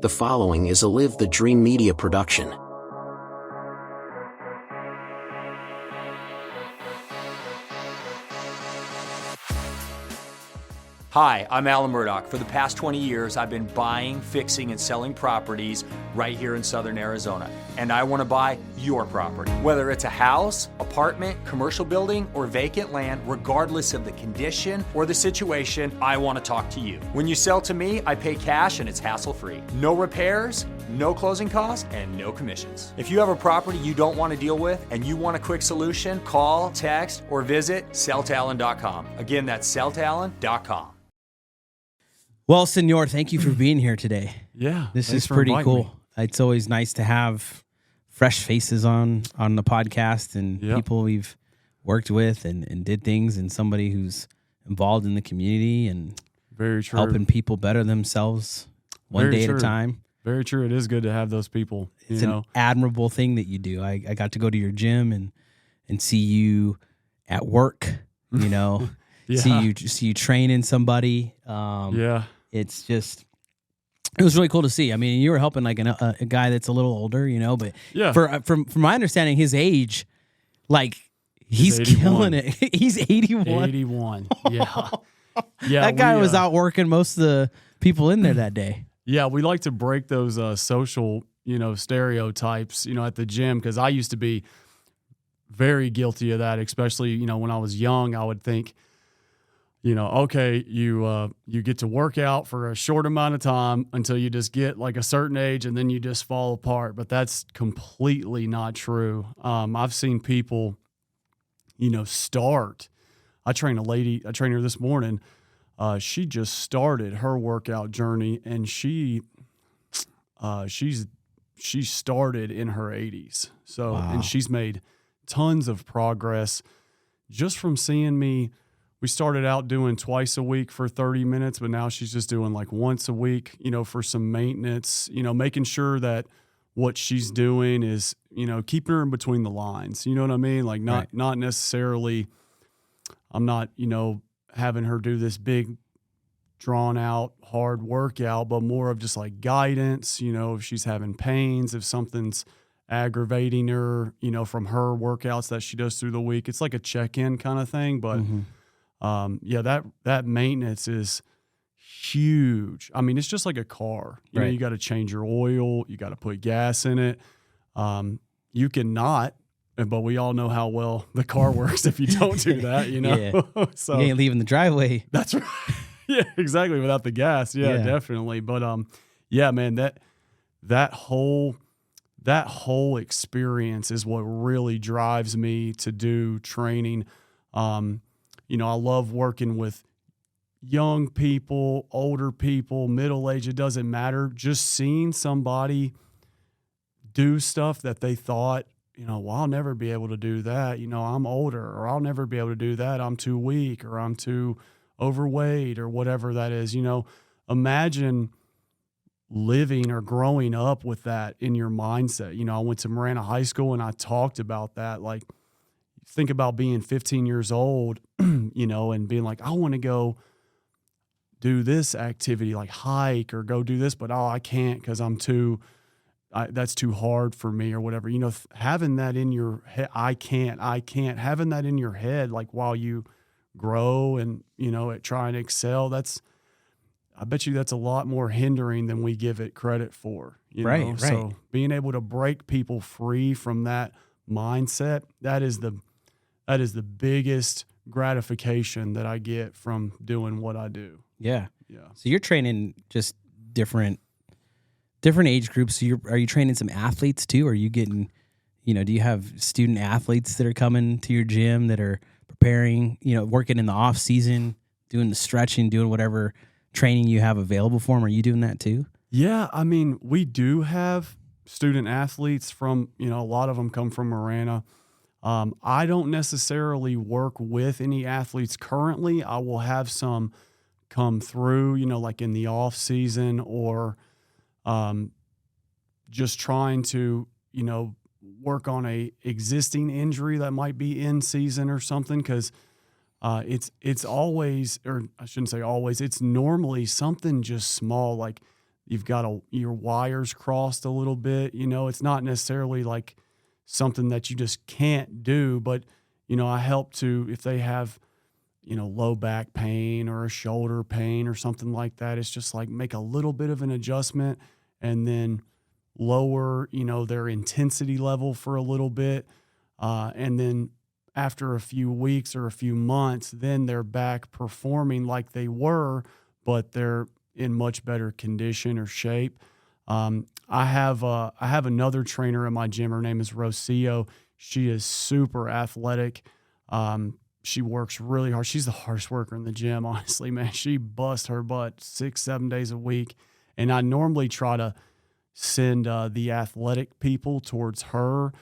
The following is a Live the Dream Media production. Hi, I'm Alan Murdoch. For the past 20 years, I've been buying, fixing, and selling properties right here in Southern Arizona. And I want to buy your property. Whether it's a house, apartment, commercial building, or vacant land, regardless of the condition or the situation, I want to talk to you. When you sell to me, I pay cash and it's hassle-free. No repairs, no closing costs, and no commissions. If you have a property you don't want to deal with and you want a quick solution, call, text, or visit selltalon.com. Again, that's selltalon.com. Well, Senor, thank you for being here today. Yeah. This is pretty cool. It's always nice to have fresh faces on the podcast and people we've worked with and did things, and somebody who's involved in the community and very true, helping people better themselves one day at a time. Very true. It is good to have those people. It's an admirable thing that you do. I got to go to your gym and see you at work, you know, see you training somebody. It's just, it was really cool to see. I mean, you were helping like a guy that's a little older, you know, but from my understanding, his age, like he's killing it. He's 81. 81. Yeah. That guy was out working most of the people in there that day. Yeah. We like to break those social, stereotypes, at the gym. Cause I used to be very guilty of that, especially, when I was young. I would think, okay, you get to work out for a short amount of time until you just get like a certain age and then you just fall apart. But that's completely not true. I've seen people, start. I trained her this morning. She just started her workout journey, and she started in her 80s. So, and she's made tons of progress just from seeing me. We started out doing twice a week for 30 minutes, but now she's just doing like once a week, for some maintenance, making sure that what she's doing is, keeping her in between the lines. You know what I mean? Like not necessarily, I'm not, having her do this big drawn out hard workout, but more of just like guidance, if she's having pains, if something's aggravating her, from her workouts that she does through the week. It's like a check-in kind of thing, but that maintenance is huge. I mean, it's just like a car. You know, you got to change your oil. You got to put gas in it. You cannot, but we all know how well the car works if you don't do that, So you ain't leaving the driveway. That's right. Yeah, exactly. Without the gas. Yeah, definitely. But, man, that whole experience is what really drives me to do training. I love working with young people, older people, middle age. It doesn't matter. Just seeing somebody do stuff that they thought, well, I'll never be able to do that. I'm older, or I'll never be able to do that. I'm too weak, or I'm too overweight, or whatever that is. Imagine living or growing up with that in your mindset. I went to Marana High School and I talked about that. Like, think about being 15 years old, and being like, I want to go do this activity, like hike or go do this, but I can't because that's too hard for me or whatever. Having that in your head, I can't, having that in your head, like while you grow and, try and excel, I bet you that's a lot more hindering than we give it credit for. Right. So being able to break people free from that mindset, that is the biggest gratification that I get from doing what I do. Yeah. So you're training just different age groups. So are you training some athletes too? Are you getting, do you have student athletes that are coming to your gym that are preparing, working in the off season, doing the stretching, doing whatever training you have available for them? Are you doing that too? Yeah. I mean, we do have student athletes from, a lot of them come from Marana. I don't necessarily work with any athletes currently. I will have some come through, like in the off season, or just trying to, work on a existing injury that might be in season or something. Cause it's always, or I shouldn't say always, it's normally something just small. Like you've got your wires crossed a little bit. It's not necessarily like something that you just can't do, but, I help to, if they have, low back pain or a shoulder pain or something like that, it's just like make a little bit of an adjustment and then lower, their intensity level for a little bit. And then after a few weeks or a few months, then they're back performing like they were, but they're in much better condition or shape. I have another trainer in my gym. Her name is Rocio. She is super athletic. She works really hard. She's the hardest worker in the gym, honestly, man. She busts her butt 6-7 days a week. And I normally try to send the athletic people towards her,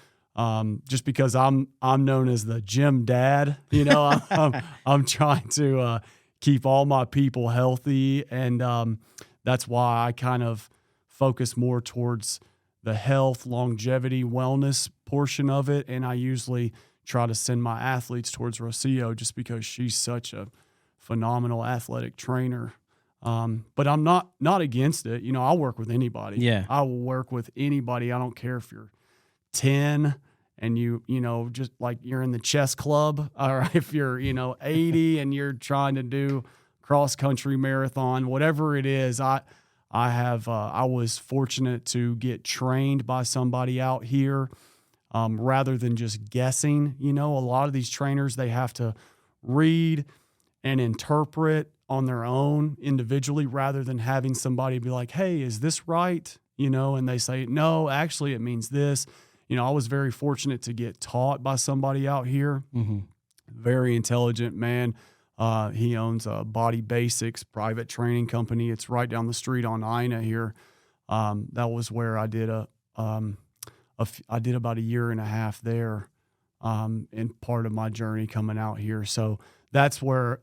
just because I'm known as the gym dad. I'm trying to keep all my people healthy, and that's why I kind of focus more towards the health, longevity, wellness portion of it, and I usually try to send my athletes towards Rocio just because she's such a phenomenal athletic trainer. But I'm not against it. I'll work with anybody. Yeah. I will work with anybody. I don't care if you're 10 and just like you're in the chess club, or if you're, 80 and you're trying to do cross country marathon, whatever it is. I was fortunate to get trained by somebody out here, rather than just guessing. A lot of these trainers, they have to read and interpret on their own individually, rather than having somebody be like, hey, is this right? And they say, no, actually it means this. I was very fortunate to get taught by somebody out here. Mm-hmm. Very intelligent man. He owns a Body Basics private training company. It's right down the street on Ina here. That was where I did I did about a year and a half there, in part of my journey coming out here. So that's where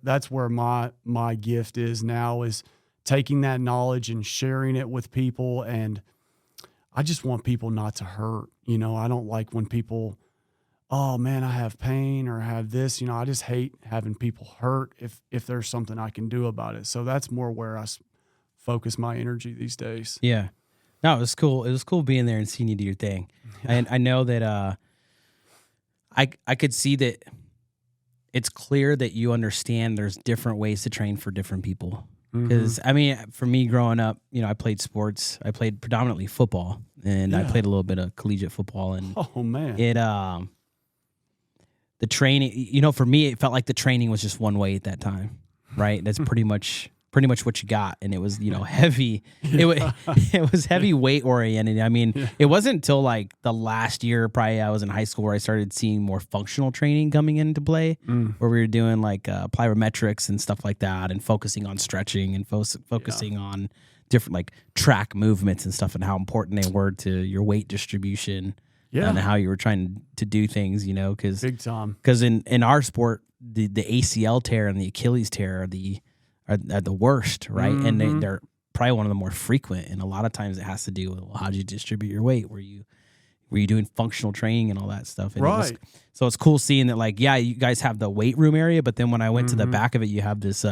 my gift is now, is taking that knowledge and sharing it with people. And I just want people not to hurt. I don't like when people, oh man, I have pain or I have this. I just hate having people hurt if there's something I can do about it. So that's more where I focus my energy these days. Yeah. No, it was cool. It was cool being there and seeing you do your thing. And I know that I could see that it's clear that you understand there's different ways to train for different people. Because, for me growing up, I played sports. I played predominantly football, and I played a little bit of collegiate football. And oh, man. The training, for me, it felt like the training was just one way at that time, right? That's pretty much what you got. And it was, heavy. It was heavy weight oriented. It wasn't until like the last year, probably I was in high school, where I started seeing more functional training coming into play, where we were doing like plyometrics and stuff like that, and focusing on stretching and focusing on different like track movements and stuff, and how important they were to your weight distribution. Yeah. And how you were trying to do things, because big time. Because in our sport, the ACL tear and the Achilles tear are the worst, right? Mm-hmm. And they're probably one of the more frequent. And a lot of times it has to do with, well, how do you distribute your weight? Were you doing functional training and all that stuff? And right. So it's cool seeing that, like, yeah, you guys have the weight room area, but then when I went to the back of it, you have this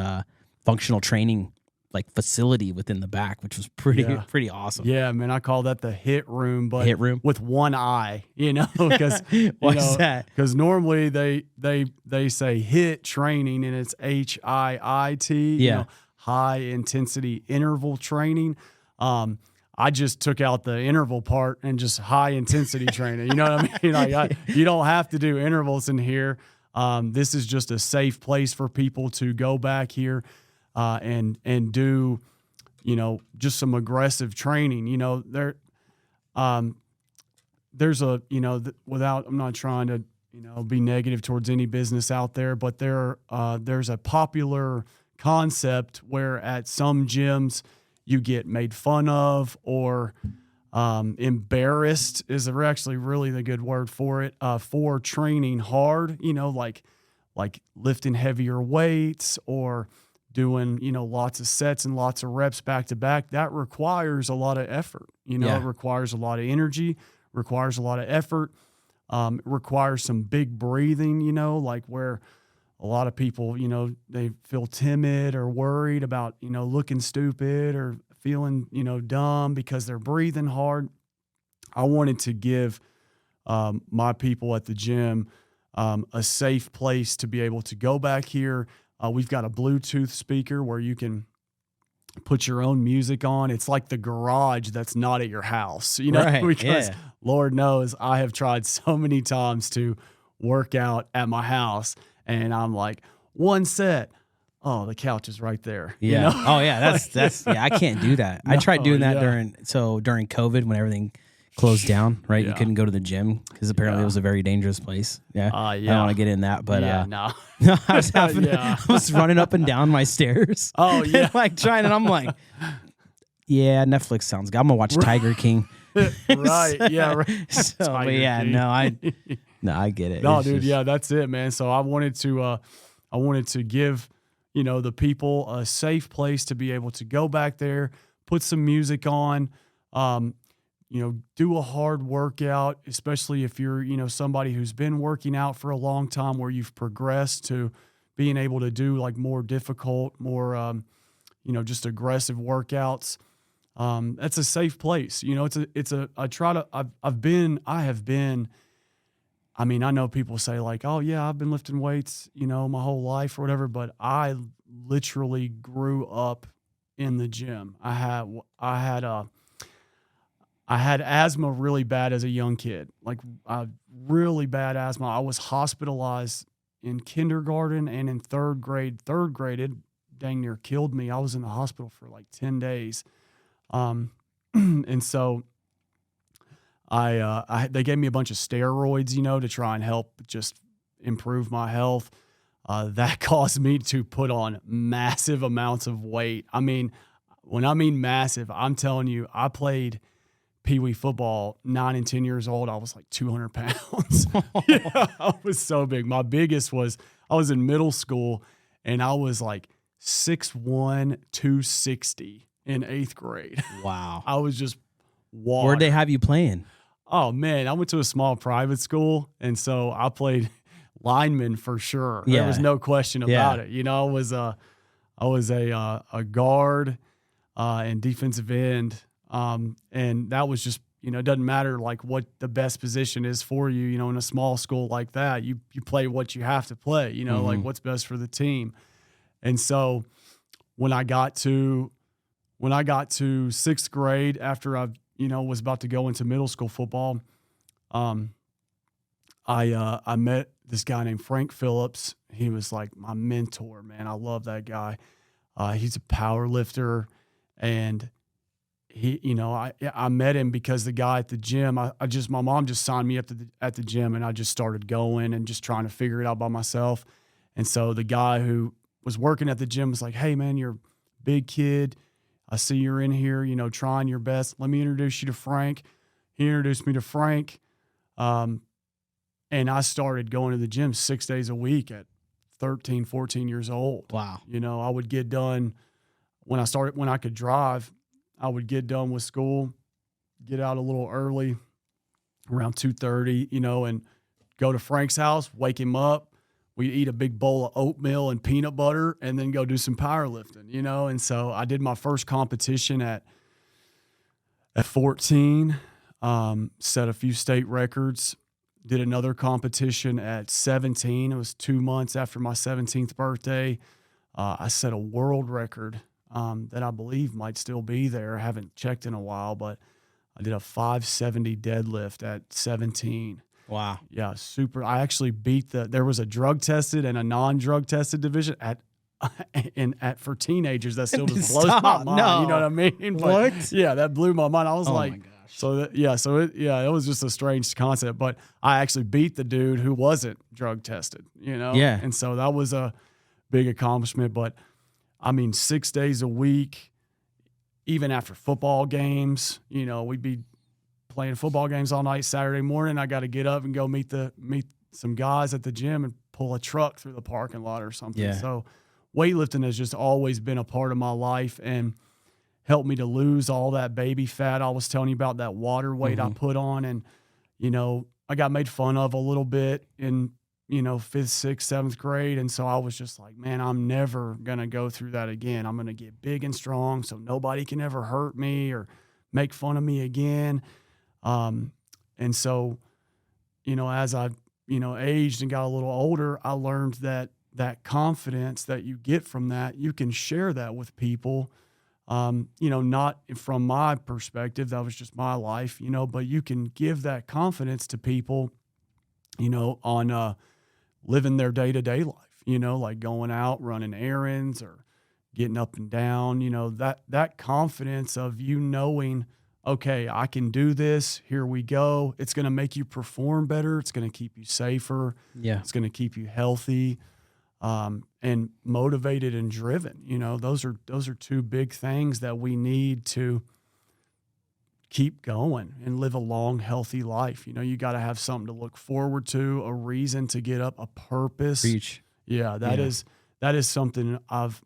functional training like facility within the back, which was pretty awesome. Yeah, man, I call that the hit room, but hit room with one eye, because what's that? Because normally they say hit training and it's HIIT, high intensity interval training. I just took out the interval part and just high intensity training. You know what I mean? Like you don't have to do intervals in here. This is just a safe place for people to go back here. And do, just some aggressive training. There's a, without, I'm not trying to, be negative towards any business out there, but there's a popular concept where at some gyms you get made fun of or embarrassed is actually really the good word for it, for training hard, like lifting heavier weights or doing, lots of sets and lots of reps back to back. That requires a lot of effort. It requires a lot of energy, requires a lot of effort. It requires some big breathing, like where a lot of people, they feel timid or worried about, looking stupid or feeling, dumb because they're breathing hard. I wanted to give my people at the gym a safe place to be able to go back here. We've got a Bluetooth speaker where you can put your own music on. It's like the garage that's not at your house, Right, because yeah. Lord knows I have tried so many times to work out at my house, and I'm like, one set. Oh, the couch is right there. Yeah. Oh yeah. That's yeah. I can't do that. I tried doing that yeah. during COVID when everything closed down, right? You Yeah. couldn't go to the gym because apparently it was a very dangerous place. Yeah. I don't want to get in that, but no. no, I was I was running up and down my stairs. Oh yeah. And like trying, and I'm like, yeah, Netflix sounds good. I'm gonna watch Tiger King. Right. Yeah. Right. So, but Tiger yeah, King. no, I get it. No, It's dude. just- Yeah, that's it, man. So I wanted to give, the people a safe place to be able to go back there, put some music on, do a hard workout, especially if you're, somebody who's been working out for a long time where you've progressed to being able to do like more difficult, more, just aggressive workouts. That's a safe place. I mean, I know people say like, oh yeah, I've been lifting weights, my whole life or whatever, but I literally grew up in the gym. I had asthma really bad as a young kid, like really bad asthma. I was hospitalized in kindergarten and in third grade. Third grade, it dang near killed me. I was in the hospital for like 10 days. And so they gave me a bunch of steroids, to try and help just improve my health. That caused me to put on massive amounts of weight. I mean, when I mean massive, I'm telling you, I played Pee Wee football 9 and 10 years old. I was like 200 pounds. Yeah, I was so big. My biggest was I was in middle school and I was like 6'1", 260 in 8th grade. Wow. I was just water. Where'd they have you playing? Oh man, I went to a small private school, and so I played lineman for sure. Yeah. There was no question about it. I was a guard and defensive end, and that was just it doesn't matter like what the best position is for you. In a small school like that, you play what you have to play. Like what's best for the team. And so when I got to 6th grade, after I was about to go into middle school football, I met this guy named Frank Phillips. He was like my mentor, man. I love that guy. He's a power lifter, and he, I met him because the guy at the gym, my mom just signed me up at the gym, and I just started going and just trying to figure it out by myself. And so the guy who was working at the gym was like, "Hey man, you're a big kid. I see you're in here, trying your best. Let me introduce you to Frank." He introduced me to Frank. And I started going to the gym 6 days a week at 13, 14 years old. Wow. I would get done when I could drive, I would get done with school, get out a little early, around 2:30, and go to Frank's house, wake him up. We eat a big bowl of oatmeal and peanut butter and then go do some powerlifting, And so I did my first competition at 14, set a few state records, did another competition at 17. It was 2 months after my 17th birthday. I set a world record that I believe might still be there. I haven't checked in a while, but I did a 570 deadlift at 17. Wow. Yeah, super. I actually beat there was a drug tested and a non-drug tested division for teenagers. That still just blows my mind. No. You know what I mean? But, What? yeah, that blew my mind. I was like, my gosh. it was just a strange concept, but I actually beat the dude who wasn't drug tested, Yeah. And so that was a big accomplishment, but I mean, 6 days a week, even after football games, we'd be playing football games all night. Saturday morning, I got to get up and go meet some guys at the gym and pull a truck through the parking lot or something. Yeah. So weightlifting has just always been a part of my life and helped me to lose all that baby fat I was telling you about, that water weight I put on. And, I got made fun of a little bit in, 5th, 6th, 7th grade. And so I was just like, man, I'm never going to go through that again. I'm going to get big and strong so nobody can ever hurt me or make fun of me again. And so, as I, aged and got a little older, I learned that confidence that you get from that, you can share that with people. Not from my perspective, that was just my life, but you can give that confidence to people, on living their day-to-day life, like going out, running errands or getting up and down, that confidence of knowing, okay, I can do this. Here we go. It's going to make you perform better. It's going to keep you safer. Yeah. It's going to keep you healthy, and motivated and driven. Those are two big things that we need to keep going and live a long, healthy life. You got to have something to look forward to, a reason to get up, a purpose. Preach. Yeah, that is something I've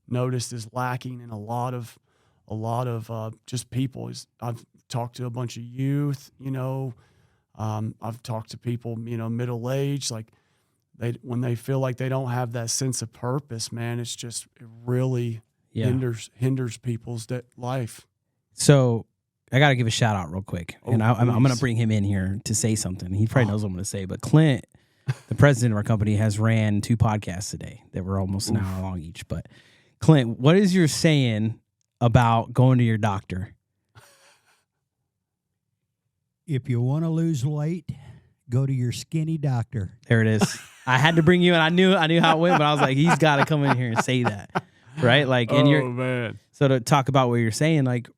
noticed is lacking in a lot of just people. I've talked to a bunch of youth, I've talked to people, middle age, like when they feel like they don't have that sense of purpose, man, it really hinders people's life. So I got to give a shout out real quick. And I'm going to bring him in here to say something. He probably knows what I'm going to say, but Clint, the president of our company, has ran 2 podcasts today that were almost an hour long each. But Clint, what is your saying about going to your doctor? If you want to lose weight, go to your skinny doctor. There it is. I had to bring you in. I knew how it went, but I was like, he's got to come in here and say that, right? Like, and man. So to talk about what you're saying, like,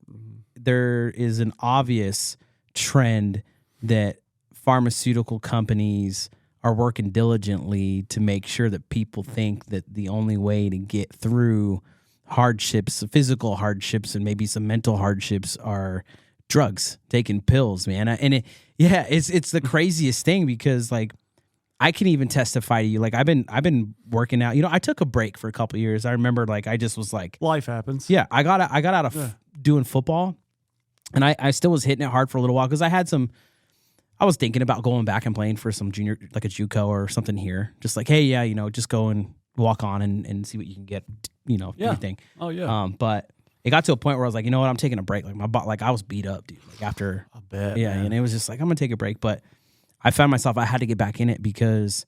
there is an obvious trend that pharmaceutical companies are working diligently to make sure that people think that the only way to get through hardships, physical hardships, and maybe some mental hardships are drugs, taking pills, man. And it's the craziest thing because, like, I can even testify to you. Like, I've been working out. I took a break for a couple of years. I remember, like, I just was like, life happens. Yeah, I got out of doing football, and I still was hitting it hard for a little while because I was thinking about going back and playing for some junior, like a JUCO or something here. Just like, hey, yeah, just go and walk on and see what you can get, everything. Oh yeah. But it got to a point where I was like, you know what, I'm taking a break. Like I was beat up, dude. Like after, I bet. Yeah, man. and it was just like, I'm gonna take a break. But I found myself, I had to get back in it because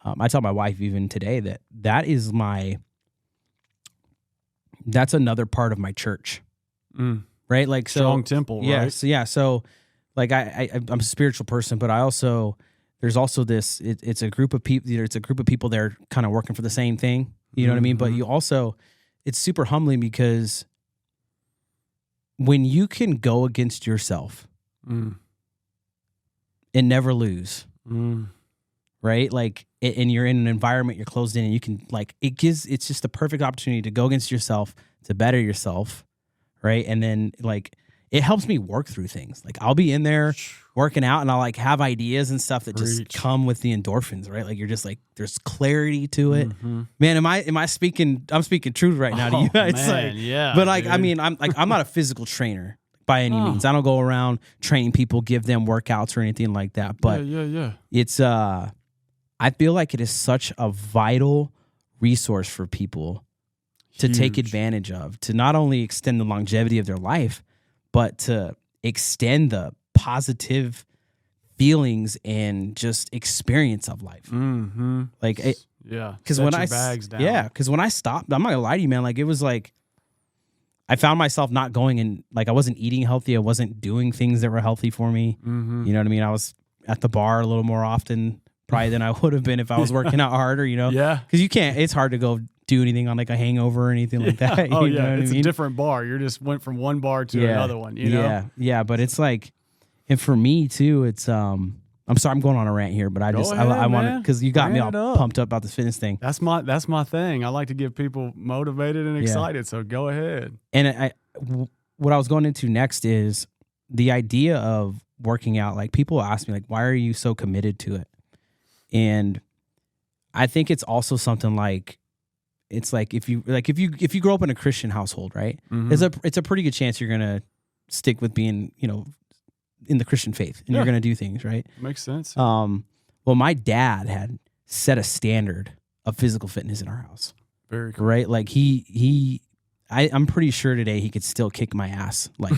I tell my wife even today that's another part of my church, right? Like strong temple, right? So like I'm a spiritual person, but there's also this. It's a group of people. It's a group of people that are kind of working for the same thing. You know what I mean? But it's super humbling because when you can go against yourself and never lose, right? Like, and you're in an environment, you're closed in, and you can, like, it's just a perfect opportunity to go against yourself, to better yourself, right? And then, like, it helps me work through things. Like, I'll be in there working out and I'll, like, have ideas and stuff that just come with the endorphins, right? Like, you're just like, there's clarity to it. Man, am I speaking, I'm speaking truth right now to you. It's man, like, yeah. But like, dude. I mean, I'm not a physical trainer by any means. I don't go around training people, give them workouts or anything like that. But it's, I feel like it is such a vital resource for people to take advantage of, to not only extend the longevity of their life, but to extend the positive feelings and just experience of life. Like, because when I stopped, I'm not gonna lie to you, man. Like, it was like I found myself not going and, like, I wasn't eating healthy. I wasn't doing things that were healthy for me. You know what I mean? I was at the bar a little more often probably than I would have been if I was working out harder. Because you can't. It's hard to go do anything on, like, a hangover or anything like that. Oh, you know what it's I mean? a different bar. You just went from one bar to another one, you know? Yeah, but it's like, and for me too, it's, I'm sorry I'm going on a rant here, but I want to, because you got me all pumped up about this fitness thing. That's my thing. I like to get people motivated and excited, so go ahead. And what I was going into next is the idea of working out. Like, people ask me, like, why are you so committed to it? And I think it's also something like, it's like if you grow up in a Christian household, right? It's a pretty good chance you're gonna stick with being, in the Christian faith, and you're gonna do things, right? Makes sense. Well, my dad had set a standard of physical fitness in our house. Very cool. Right? Like I'm pretty sure today he could still kick my ass. Like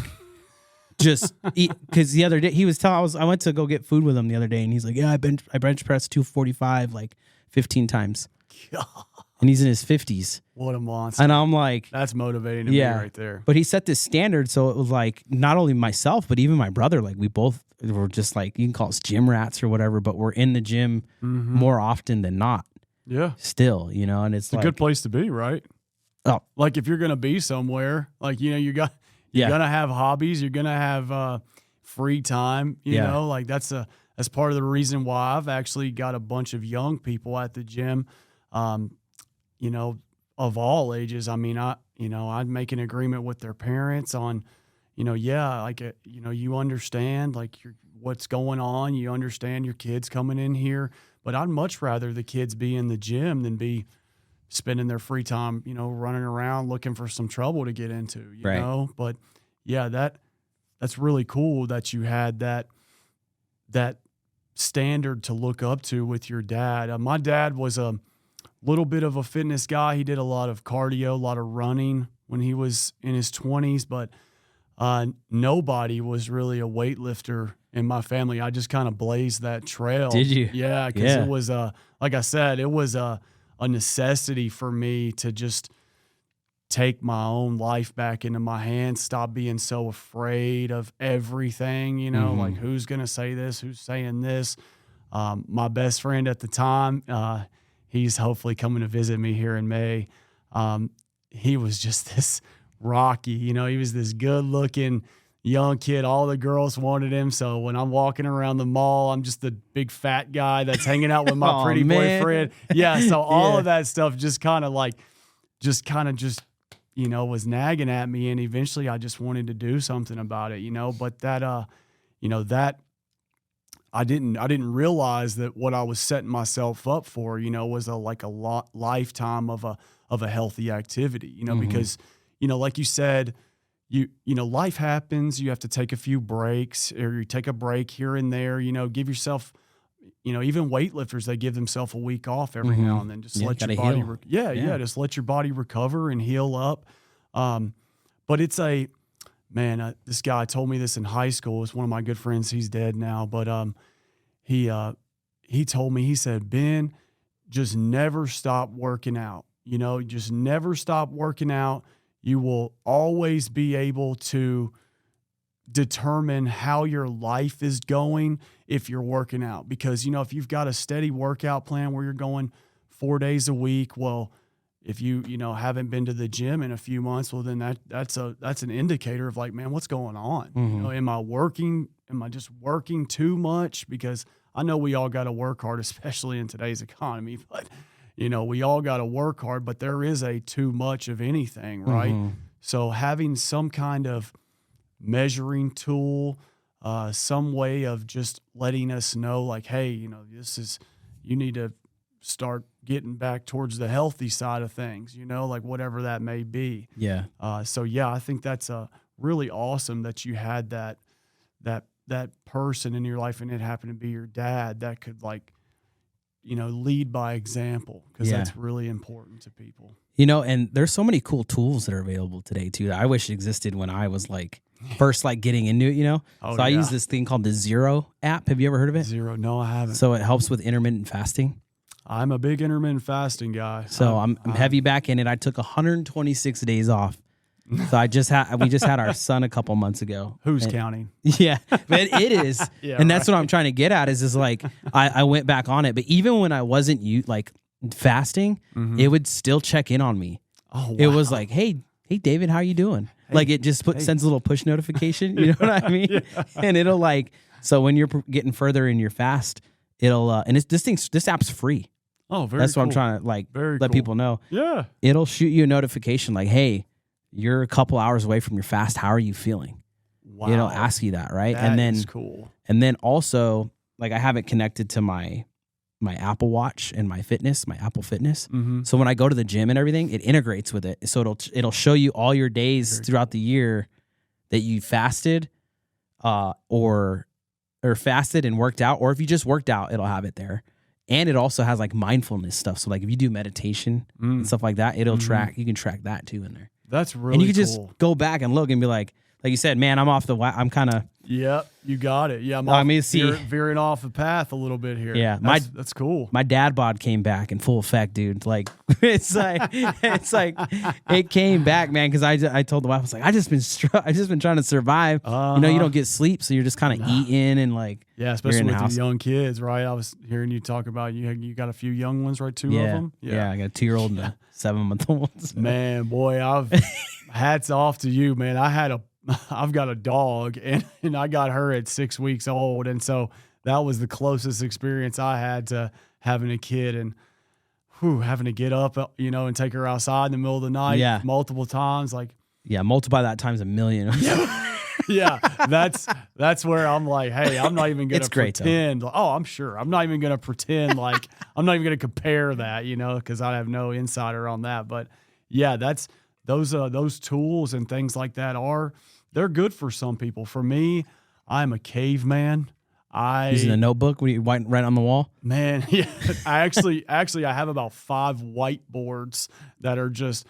just because the other day he was telling, I went to go get food with him the other day, and he's like, yeah, I bench pressed 245 like 15 times. God. And he's in his 50s. What a monster. And I'm like, that's motivating to me right there. But he set this standard, so it was like not only myself, but even my brother. Like we both were just like, you can call us gym rats or whatever, but we're in the gym more often than not. Yeah. Still, and it's like a good place to be, right? Oh, like if you're gonna be somewhere, like you're gonna have hobbies, you're gonna have free time. You know, like that's part of the reason why I've actually got a bunch of young people at the gym. Of all ages. I mean, I'd make an agreement with their parents on, you understand like what's going on. You understand your kids coming in here, but I'd much rather the kids be in the gym than be spending their free time, running around looking for some trouble to get into, you know? But yeah, that's really cool that you had that standard to look up to with your dad. My dad was a little bit of a fitness guy. He did a lot of cardio, a lot of running when he was in his 20s, but nobody was really a weightlifter in my family. I just kind of blazed that trail. Did you? Yeah, because it was, like I said, it was a necessity for me to just take my own life back into my hands, stop being so afraid of everything, like who's going to say this, who's saying this. My best friend at the time, he's hopefully coming to visit me here in May. He was just this Rocky, he was this good looking young kid. All the girls wanted him. So when I'm walking around the mall, I'm just the big fat guy that's hanging out with my pretty boyfriend. Yeah. So all of that stuff just kind of was nagging at me. And eventually I just wanted to do something about it, but that I didn't realize that what I was setting myself up for, was a lifetime of a healthy activity, because, like you said, life happens, you have to take a few breaks, or you take a break here and there, give yourself, even weightlifters, they give themselves a week off every now and then, just let your body, just let your body recover and heal up. But it's this guy told me this in high school. It's one of my good friends. He's dead now, but he told me, he said, Ben, just never stop working out. Just never stop working out. You will always be able to determine how your life is going if you're working out. Because, if you've got a steady workout plan where you're going 4 days a week, well, if you haven't been to the gym in a few months, well, then that's an indicator of like, man, what's going on? Am I working? Am I just working too much? Because I know we all got to work hard, especially in today's economy, but we all got to work hard, but there is a too much of anything, right? So having some kind of measuring tool, some way of just letting us know like, hey, you need to start getting back towards the healthy side of things, like whatever that may be. Yeah. I think that's really awesome that you had that person in your life, and it happened to be your dad, that could lead by example, because that's really important to people. And there's so many cool tools that are available today too that I wish existed when I was first getting into it, I use this thing called the Zero app. Have you ever heard of it? Zero. No, I haven't. So it helps with intermittent fasting. I'm a big intermittent fasting guy. So I'm heavy back in it. I took 126 days off. So we just had our son a couple months ago. Who's counting? Yeah, but it is. And that's what I'm trying to get at is I went back on it. But even when I wasn't fasting, it would still check in on me. Oh, wow. It was like, hey, David, how you doing? Hey, it just sends a little push notification. You know what I mean? And it'll so when you're getting further in your fast, it'll, and this app's free. Oh, very That's cool. what I'm trying to let people know. Yeah. It'll shoot you a notification hey, you're a couple hours away from your fast. How are you feeling? Wow. It'll ask you that, right? That is cool. And then also, I have it connected to my Apple Watch and my Apple Fitness. So when I go to the gym and everything, it integrates with it. So it'll show you all your days throughout the year that you fasted, or fasted and worked out, or if you just worked out, it'll have it there. And it also has like mindfulness stuff. So like if you do meditation and stuff like that, it'll track. You can track that too in there. That's really and you can cool. just go back and look and be like you said, man, I'm off the. I'm kind of. Yep, you got it. Yeah, I'm veering off the path a little bit here. Yeah, that's cool. My dad bod came back in full effect, dude. Like it's like it came back, man. Because I told the wife, I was like, I just been trying to survive. You know, you don't get sleep, so you're just kind of eating and like especially with the young kids, right? I was hearing you talk about you got a few young ones, right? Two of them. Yeah, I got a 2-year-old and a 7-month-old. So. Man, boy, hats off to you, man. I've got a dog, and I got her at 6 weeks old, and so that was the closest experience I had to having a kid, and having to get up, and take her outside in the middle of the night multiple times. Like, multiply that times a million. Yeah, that's where I'm like, hey, I'm not even gonna pretend. I'm sure I'm not even gonna pretend like I'm not even gonna compare that, because I have no insider on that. But yeah, that's those tools and things like that they're good for some people. For me, I'm a caveman. Using a notebook when you write on the wall? Man, yeah. I actually I have about 5 whiteboards that are just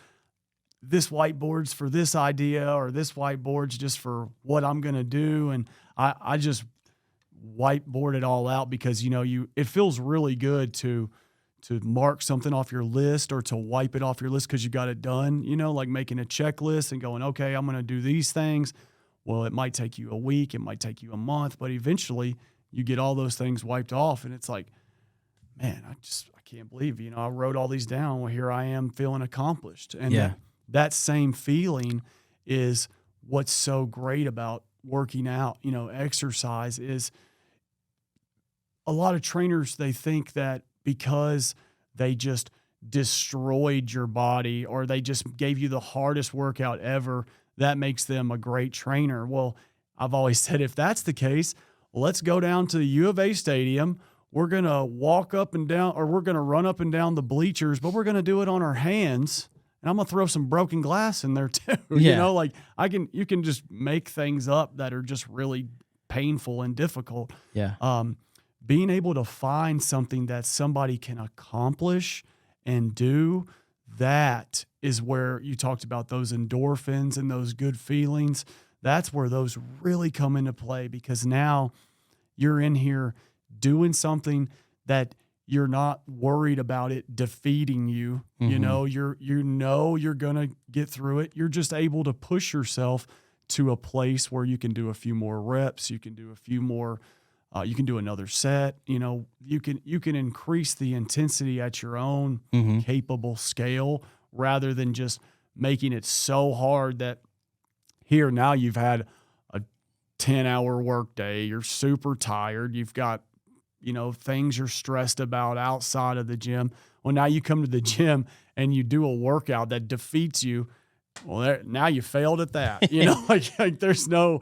this whiteboard's for this idea, or this whiteboard's just for what I'm gonna do. And I just whiteboard it all out because it feels really good to mark something off your list or to wipe it off your list because you got it done, like making a checklist and going, okay, I'm going to do these things. Well, it might take you a week, it might take you a month, but eventually you get all those things wiped off. And it's like, man, I can't believe, I wrote all these down. Well, here I am feeling accomplished. And that same feeling is what's so great about working out, exercise is a lot of trainers, they think that because they just destroyed your body or they just gave you the hardest workout ever, that makes them a great trainer. Well, I've always said if that's the case, let's go down to the U of A stadium. We're going to walk up and down, or we're going to run up and down the bleachers, but we're going to do it on our hands. And I'm going to throw some broken glass in there too. Yeah. You can just make things up that are just really painful and difficult. Yeah. Being able to find something that somebody can accomplish and do, that is where you talked about those endorphins and those good feelings. That's where those really come into play, because now you're in here doing something that you're not worried about it defeating you. Mm-hmm. You're going to get through it. You're just able to push yourself to a place where you can do a few more reps. You can do a few more you can do another set. You can increase the intensity at your own capable scale rather than just making it so hard that here now you've had a 10-hour workday. You're super tired. You've got, things you're stressed about outside of the gym. Well, now you come to the gym and you do a workout that defeats you. Well, now you failed at that. Like there's no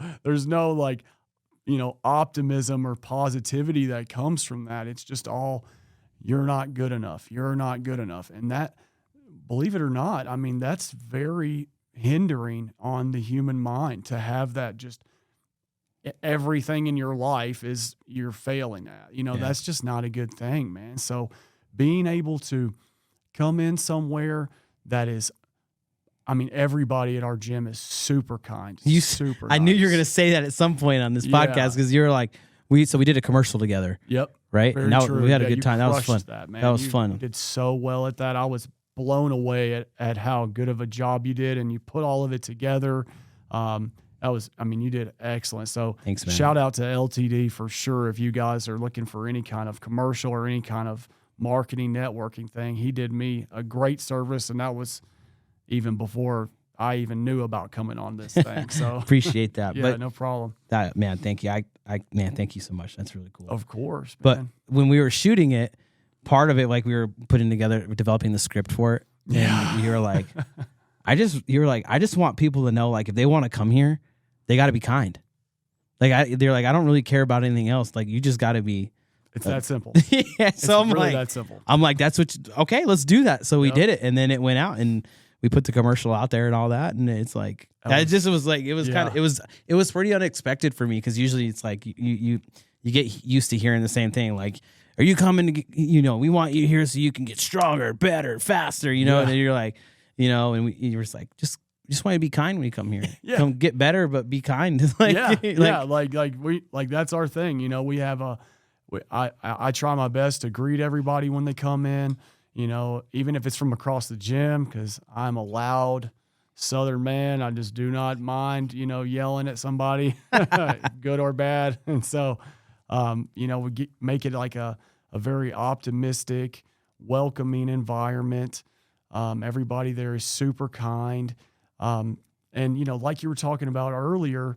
like, optimism or positivity that comes from that. It's just all, you're not good enough. You're not good enough. And that, believe it or not, that's very hindering on the human mind to have that just everything in your life is you're failing at. That's just not a good thing, man. So being able to come in somewhere that is, everybody at our gym is super kind. Super nice. I knew you were going to say that at some point on this podcast, because you were like, we did a commercial together. Yep. Right? Very and that, true. we had a good time. That was fun. That, man. That was you fun. Did so well at that. I was blown away at how good of a job you did, and you put all of it together. You did excellent. So thanks, man. Shout out to LTD for sure. If you guys are looking for any kind of commercial or any kind of marketing networking thing, he did me a great service, and that was even before I even knew about coming on this thing. So appreciate that. Yeah, no problem. Man, thank you. Thank you so much. That's really cool. Of course, But man. when we were shooting it, part of it, like we were putting together, developing the script for it. And you were like, I just want people to know, like, if they want to come here, they got to be kind. They're like, I don't really care about anything else. Like, you just got to be. It's that simple. Yeah. So I'm really like, that simple. I'm like, that's what. Okay, let's do that. So we did it, and then it went out, and we put the commercial out there and all that, and it's like, it was pretty unexpected for me, because usually it's like you get used to hearing the same thing, like, are you coming to get, we want you here so you can get stronger, better, faster, and then you're like, and you're just like, just want to be kind when you come here. Come get better, but be kind. Like that's our thing. We have I try my best to greet everybody when they come in, even if it's from across the gym, because I'm a loud Southern man. I just do not mind, yelling at somebody, good or bad. And so, make it like a very optimistic, welcoming environment. Everybody there is super kind. And, like you were talking about earlier,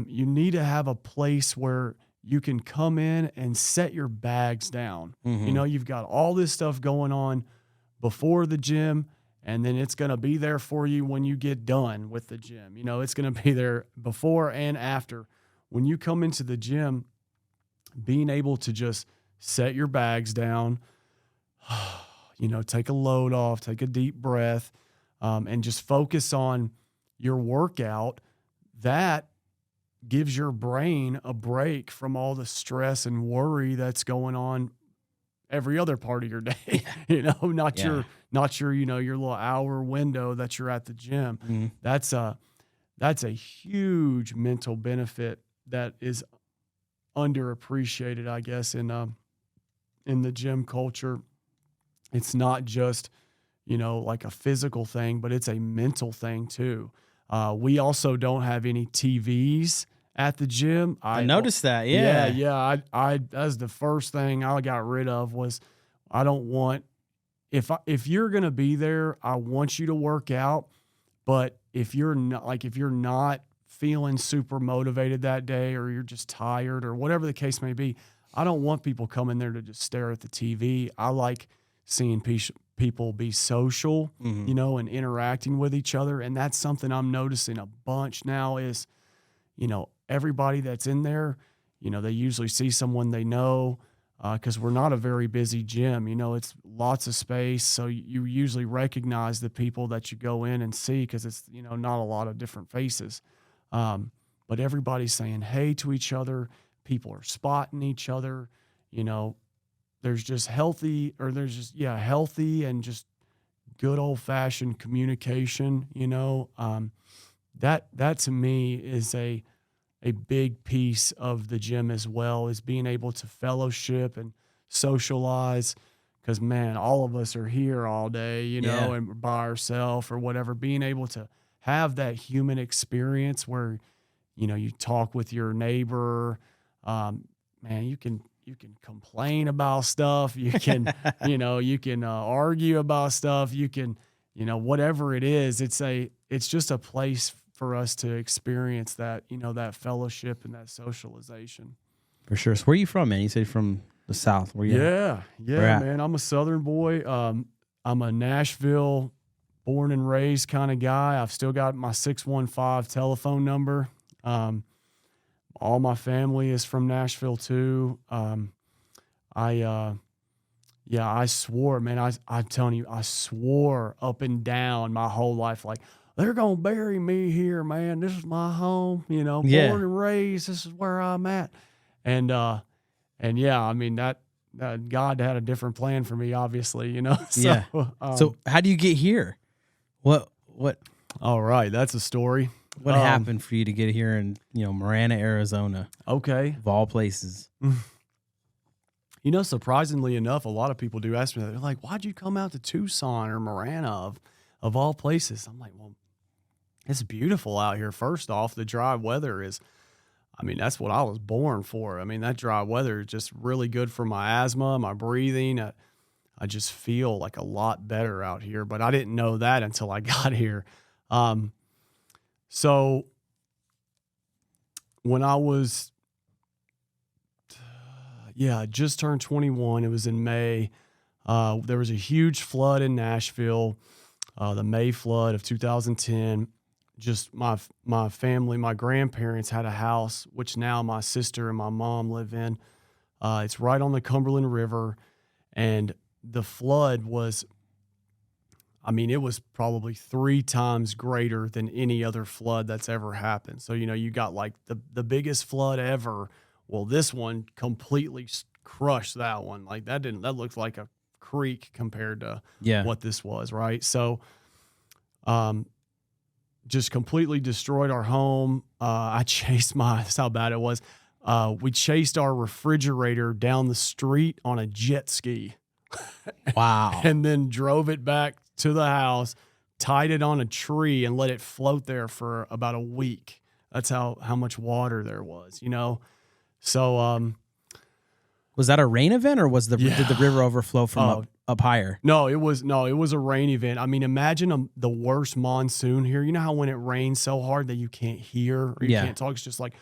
you need to have a place where you can come in and set your bags down. Mm-hmm. You've got all this stuff going on before the gym, and then it's going to be there for you when you get done with the gym. It's going to be there before and after. When you come into the gym, being able to just set your bags down, take a load off, take a deep breath, and just focus on your workout, that gives your brain a break from all the stress and worry that's going on every other part of your day. Not your your little hour window that you're at the gym. Mm-hmm. That's a huge mental benefit that is underappreciated, I guess, in the gym culture. It's not just like a physical thing, but it's a mental thing too. We also don't have any TVs at the gym. I noticed that. Yeah. I that's the first thing I got rid of. Was I don't want, if you're going to be there, I want you to work out. But if you're not feeling super motivated that day, or you're just tired, or whatever the case may be, I don't want people coming there to just stare at the TV. I like seeing people be social, mm-hmm. And interacting with each other. And that's something I'm noticing a bunch now is, everybody that's in there, they usually see someone they know, because we're not a very busy gym. It's lots of space. So you usually recognize the people that you go in and see, because it's, not a lot of different faces. But everybody's saying hey to each other. People are spotting each other. There's just healthy and just good old fashioned communication. That to me is a big piece of the gym as well, is being able to fellowship and socialize. Because, man, all of us are here all day, and by ourselves or whatever. Being able to have that human experience where, you talk with your neighbor, man, you can complain about stuff. You can, you can argue about stuff. You can, whatever it is, it's just a place for us to experience that, that fellowship and that socialization. For sure. So where are you from, man? You said from the South. Where you at? Man. I'm a Southern boy. I'm a Nashville born and raised kind of guy. I've still got my 615 telephone number. All my family is from Nashville too. I swore, man, I'm telling you, I swore up and down my whole life, like, they're going to bury me here, man. This is my home, born and raised. This is where I'm at. And yeah, I mean, that God had a different plan for me, obviously, So, yeah. So how do you get here? What? All right. That's a story. What happened for you to get here in, Marana, Arizona? Okay. Of all places. Surprisingly enough, a lot of people do ask me that. They're like, why'd you come out to Tucson or Marana of all places? I'm like, well, it's beautiful out here. First off, the dry weather is, that's what I was born for. That dry weather is just really good for my asthma, my breathing. I just feel like a lot better out here, but I didn't know that until I got here. So when I was, I just turned 21. It was in May. There was a huge flood in Nashville, the May flood of 2010. Just my family, my grandparents had a house, which now my sister and my mom live in. It's right on the Cumberland River, and the flood was, it was probably 3 times greater than any other flood that's ever happened. So, you got like the biggest flood ever. Well, this one completely crushed that one. Like that looked like a creek compared to what this was, right? So just completely destroyed our home. I chased that's how bad it was. We chased our refrigerator down the street on a jet ski. Wow. And then drove it back to the house, tied it on a tree, and let it float there for about a week. That's how much water there was, you know? So, was that a rain event, or did the river overflow from up higher? No, it was a rain event. I mean, imagine the worst monsoon here. You know how when it rains so hard that you can't hear or you can't talk, it's just like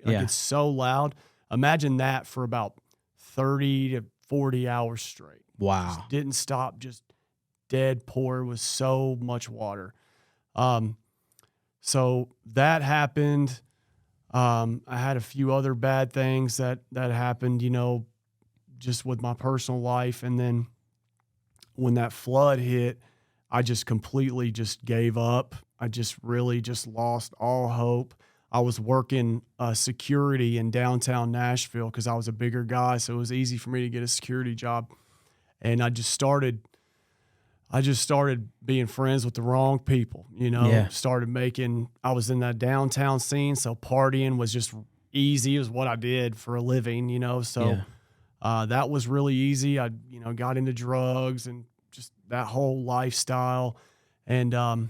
it's so loud. Imagine that for about 30 to 40 hours straight. Wow. Just didn't stop, just dead pour. It was so much water. So that happened. I had a few other bad things that happened, you know, just with my personal life. And then when that flood hit, I just completely just gave up. I just really just lost all hope. I was working security in downtown Nashville because I was a bigger guy, so it was easy for me to get a security job. And I just started being friends with the wrong people, you know. I was in that downtown scene, so partying was just easy. It was what I did for a living, you know. So that was really easy. I, you know, got into drugs and just that whole lifestyle. And I'll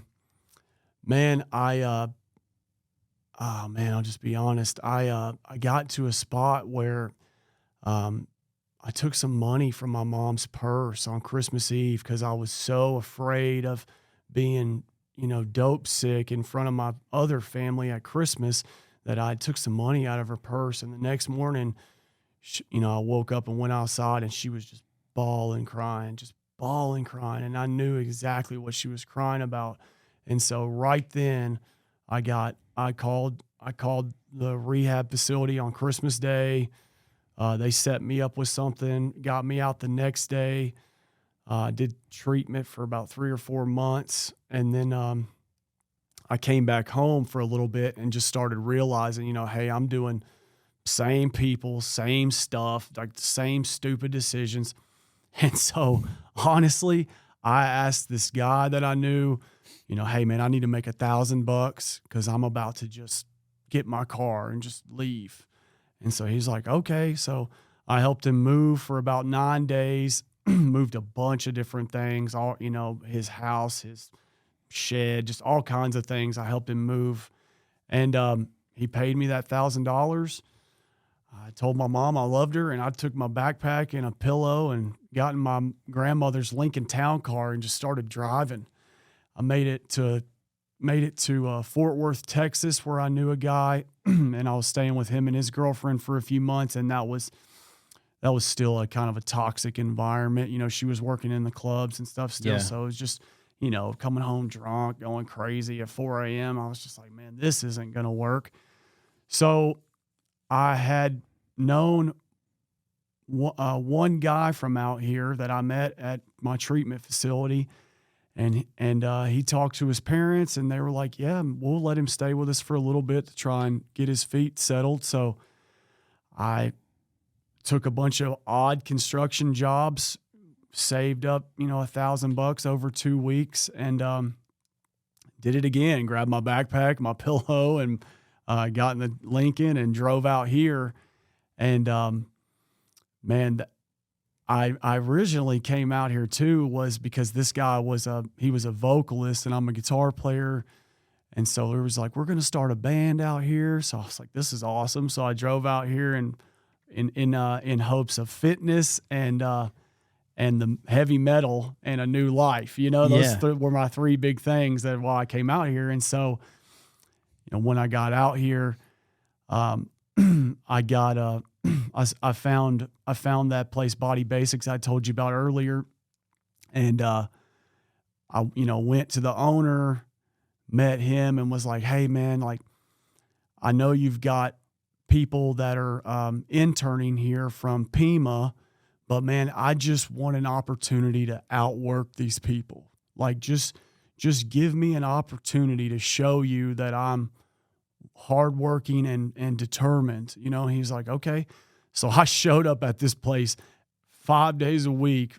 just be honest. I got to a spot where I took some money from my mom's purse on Christmas Eve because I was so afraid of being, you know, dope sick in front of my other family at Christmas that I took some money out of her purse. And the next morning, you know, I woke up and went outside and she was just bawling, crying. And I knew exactly what she was crying about. And so right then I called the rehab facility on Christmas Day. They set me up with something, got me out the next day, did treatment for about 3 or 4 months. And then I came back home for a little bit and just started realizing, you know, hey, I'm doing same people, same stuff, like the same stupid decisions. And so honestly, I asked this guy that I knew, you know, hey man, I need to make $1,000 because I'm about to just get my car and just leave. And so he's like, okay. So I helped him move for about 9 days, moved a bunch of different things, all, you know, his house, his shed, just all kinds of things. I helped him move. And he paid me that $1,000. I told my mom I loved her, and I took my backpack and a pillow and got in my grandmother's Lincoln Town car and just started driving. I made it to Fort Worth, Texas, where I knew a guy, and I was staying with him and his girlfriend for a few months. And that was still a kind of a toxic environment. You know, she was working in the clubs and stuff still. Yeah. So it was just, you know, coming home drunk, going crazy at 4 a.m. I was just like, man, this isn't going to work. So I had known one guy from out here that I met at my treatment facility. And he talked to his parents, and they were like, yeah, we'll let him stay with us for a little bit to try and get his feet settled. So I took a bunch of odd construction jobs, saved up, you know, $1,000 over 2 weeks, and did it again. Grabbed my backpack, my pillow, and got in the Lincoln and drove out here. And man, I originally came out here too was because this guy was a vocalist and I'm a guitar player. And so it was like, we're going to start a band out here. So I was like, this is awesome. So I drove out here and in hopes of fitness and the heavy metal and a new life. You know, those were my 3 big things that why I came out here. And so, you know, when I got out here, I found that place, Body Basics, I told you about earlier. And, I, you know, went to the owner, met him and was like, hey man, like, I know you've got people that are, interning here from Pima, but man, I just want an opportunity to outwork these people. Like, just give me an opportunity to show you that I'm hardworking and determined, you know. He's like, okay. So I showed up at this place 5 days a week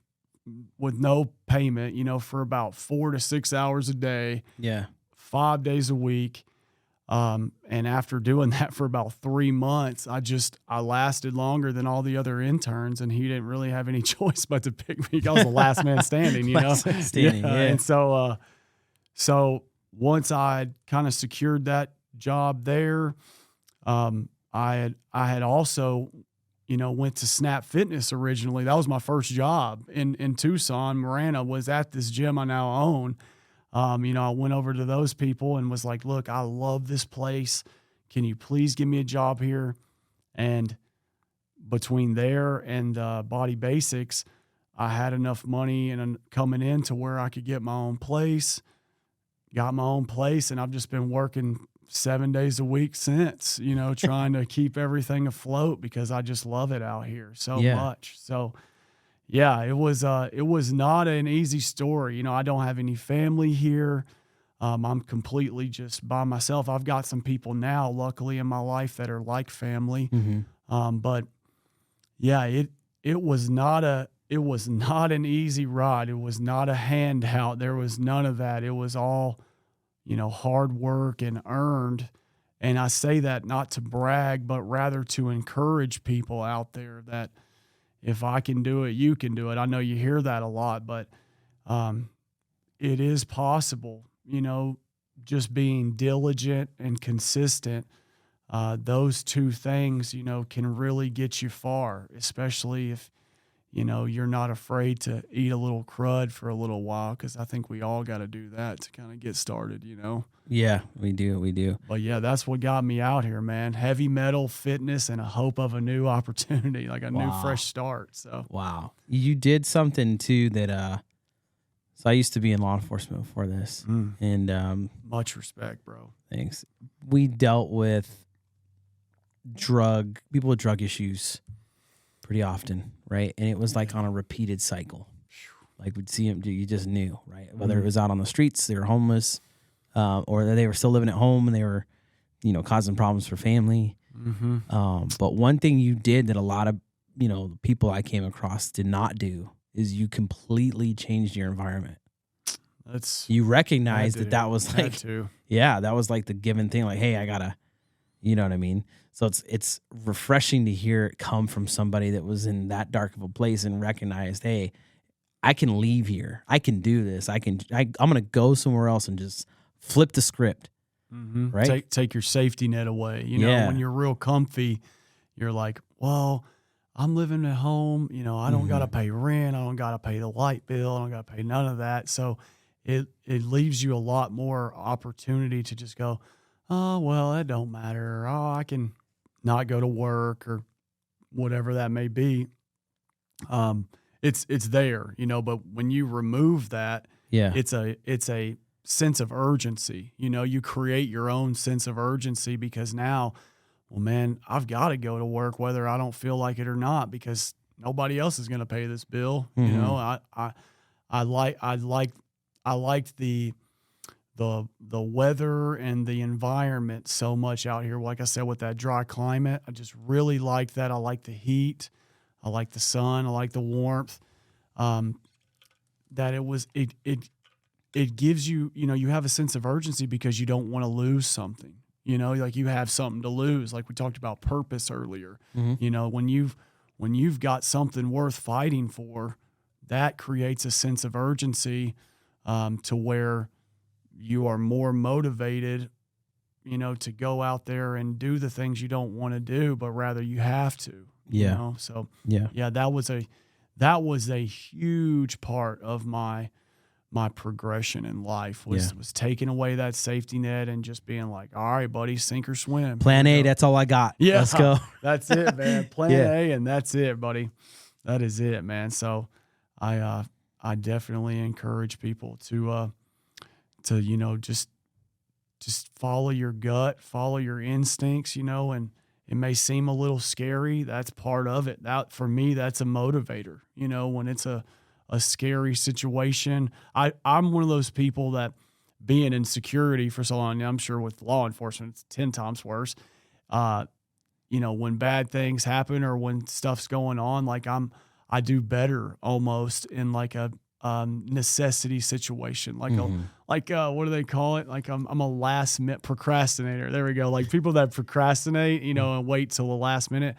with no payment, for about 4 to 6 hours a day. Yeah. 5 days a week. And after doing that for about 3 months, I lasted longer than all the other interns, and he didn't really have any choice but to pick me. I was the last man standing, Last man standing, yeah. And so once I kind of secured that job there, I had also, went to Snap Fitness originally. That was my first job in Tucson. Marana was at this gym I now own. I went over to those people and was like, look, I love this place. Can you please give me a job here? And between there and Body Basics, I had enough money and coming in to where I could get my own place. Got my own place, and I've just been working 7 days a week since, trying to keep everything afloat because I just love it out here so much. So yeah, it was not an easy story. I don't have any family here. I'm completely just by myself. I've got some people now, luckily, in my life that are like family. Mm-hmm. But yeah, it was not an easy ride. It was not a handout. There was none of that. It was all, hard work and earned. And I say that not to brag, but rather to encourage people out there that if I can do it, you can do it. I know you hear that a lot, but it is possible, just being diligent and consistent. Those two things, can really get you far, especially if, you're not afraid to eat a little crud for a little while, because I think we all got to do that to kind of get started, Yeah, we do. But yeah, that's what got me out here, man. Heavy metal, fitness, and a hope of a new opportunity, like a new fresh start. So wow, you did something too that. So I used to be in law enforcement before this, and much respect, bro. Thanks. We dealt with people with drug issues pretty often, right? And it was like on a repeated cycle. Like we'd see them, you just knew, right? Whether it was out on the streets, they were homeless, or they were still living at home and they were, causing problems for family. Mm-hmm. But one thing you did that a lot of, the people I came across did not do is you completely changed your environment. You recognized that was like, that was like the given thing. Like, hey, I gotta, you know what I mean? So it's refreshing to hear it come from somebody that was in that dark of a place and recognized, hey, I can leave here. I can do this. I'm going to go somewhere else and just flip the script. Mm-hmm. Right? Take your safety net away. When you're real comfy, you're like, well, I'm living at home. I don't got to pay rent. I don't got to pay the light bill. I don't got to pay none of that. So it leaves you a lot more opportunity to just go, oh, well, it don't matter. Oh, I can not go to work or whatever that may be. It's there, but when you remove that, it's a sense of urgency. You create your own sense of urgency because now, well, man, I've got to go to work whether I don't feel like it or not because nobody else is going to pay this bill. Mm-hmm. I liked the weather and the environment so much out here. Like I said, with that dry climate, I just really like that. I like the heat. I like the sun. I like the warmth. That it gives you, you have a sense of urgency because you don't want to lose something. Like you have something to lose. Like we talked about purpose earlier. Mm-hmm. When you've got something worth fighting for, that creates a sense of urgency to where you are more motivated, to go out there and do the things you don't want to do, but rather you have to. So that was a huge part of my progression in life was taking away that safety net and just being like, all right, buddy, sink or swim. Plan A, that's all I got. Yeah, let's go. That's it, man. Plan A, and that's it, buddy. That is it, man. So I definitely encourage people to just follow your gut, follow your instincts, and it may seem a little scary. That's part of it. That for me, that's a motivator. When it's a scary situation, I'm one of those people that being in security for so long, I'm sure with law enforcement, it's 10 times worse. when bad things happen or when stuff's going on, like I do better almost in like a necessity situation, like what do they call it? Like I'm a last minute procrastinator. There we go. Like people that procrastinate, and wait till the last minute.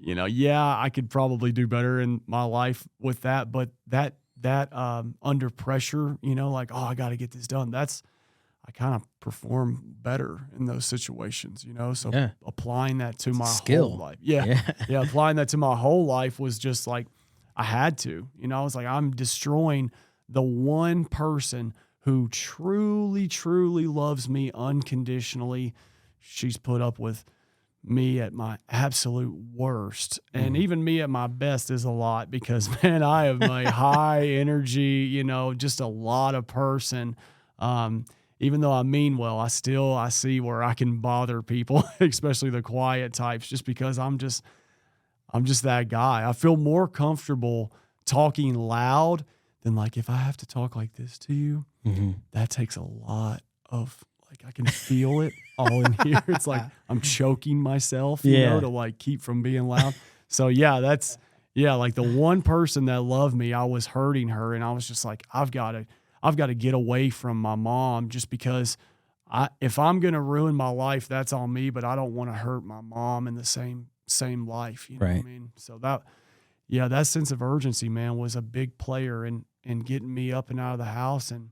I could probably do better in my life with that, but that under pressure, like, oh, I got to get this done. I kind of perform better in those situations, So applying that to my whole life. Yeah. Applying that to my whole life was just like, I had to, I was like, I'm destroying the one person who truly, truly loves me unconditionally. She's put up with me at my absolute worst, and even me at my best is a lot because, man, I am a high energy, just a lot of person. Even though I mean well, I see where I can bother people, especially the quiet types, just because I'm just that guy. I feel more comfortable talking loud than like if I have to talk like this to you, that takes a lot of like I can feel it all in here. It's like I'm choking myself, to like keep from being loud. So like the one person that loved me, I was hurting her, and I was just like, I've got to get away from my mom just because if I'm gonna ruin my life, that's on me. But I don't want to hurt my mom in the same life. You know what I mean? So that sense of urgency, man, was a big player in getting me up and out of the house and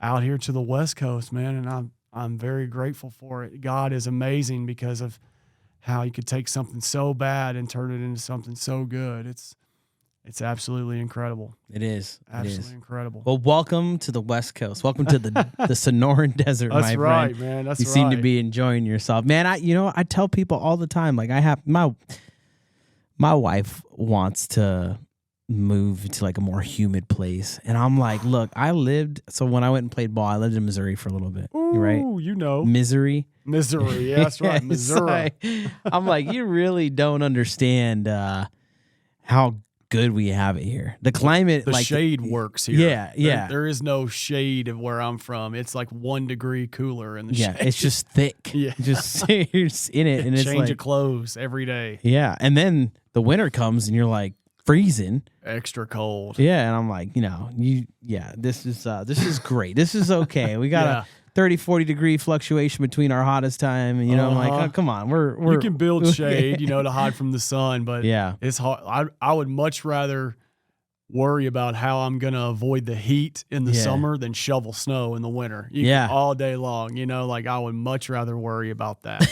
out here to the West Coast, man. And I'm very grateful for it. God is amazing because of how you could take something so bad and turn it into something so good. It's absolutely incredible. It is. Absolutely incredible. Well, welcome to the West Coast. Welcome to the Sonoran Desert, my friend. That's right, man. You seem to be enjoying yourself. Man, I tell people all the time, like I have my wife wants to move to like a more humid place. And I'm like, look, so when I went and played ball, I lived in Missouri for a little bit. Ooh, right? Missouri. Yeah, that's right. Missouri. I'm like, you really don't understand how good we have it here. The climate, the shade works here. Yeah. There is no shade of where I'm from. It's like 1 degree cooler in the shade. It's just thick. Yeah. Just you're just in it, and it's change like, of clothes every day. Yeah, and then the winter comes, and you're like freezing, extra cold. Yeah, and I'm like, this is great. This is okay. We got a 30-40 degree fluctuation between our hottest time, and I'm like, oh, come on, we're you can build shade, to hide from the sun, but it's hard. I would much rather worry about how I'm gonna avoid the heat in the summer than shovel snow in the winter. All day long, like I would much rather worry about that